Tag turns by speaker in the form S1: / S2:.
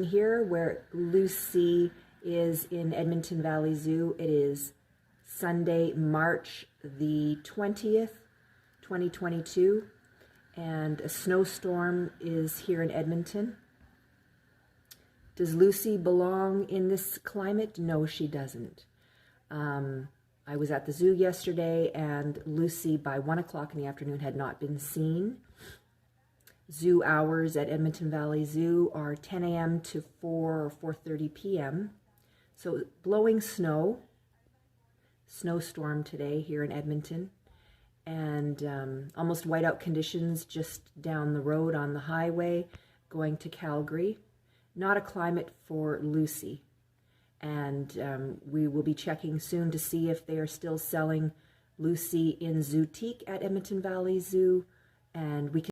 S1: here where Lucy is in Edmonton Valley Zoo. It is Sunday, March the 20th, 2022, and a snowstorm is here in Edmonton. Does Lucy belong in this climate? No, she doesn't. I was at the zoo yesterday, and Lucy by 1 o'clock in the afternoon had not been seen. Zoo hours at Edmonton Valley Zoo are 10 a.m. to 4 or 4:30 p.m. So blowing snow, snowstorm today here in Edmonton, and almost whiteout conditions just down the road on the highway going to Calgary. Not a climate for Lucy. And we will be checking soon to see if they are still selling Lucy in Zootique at Edmonton Valley Zoo, and we can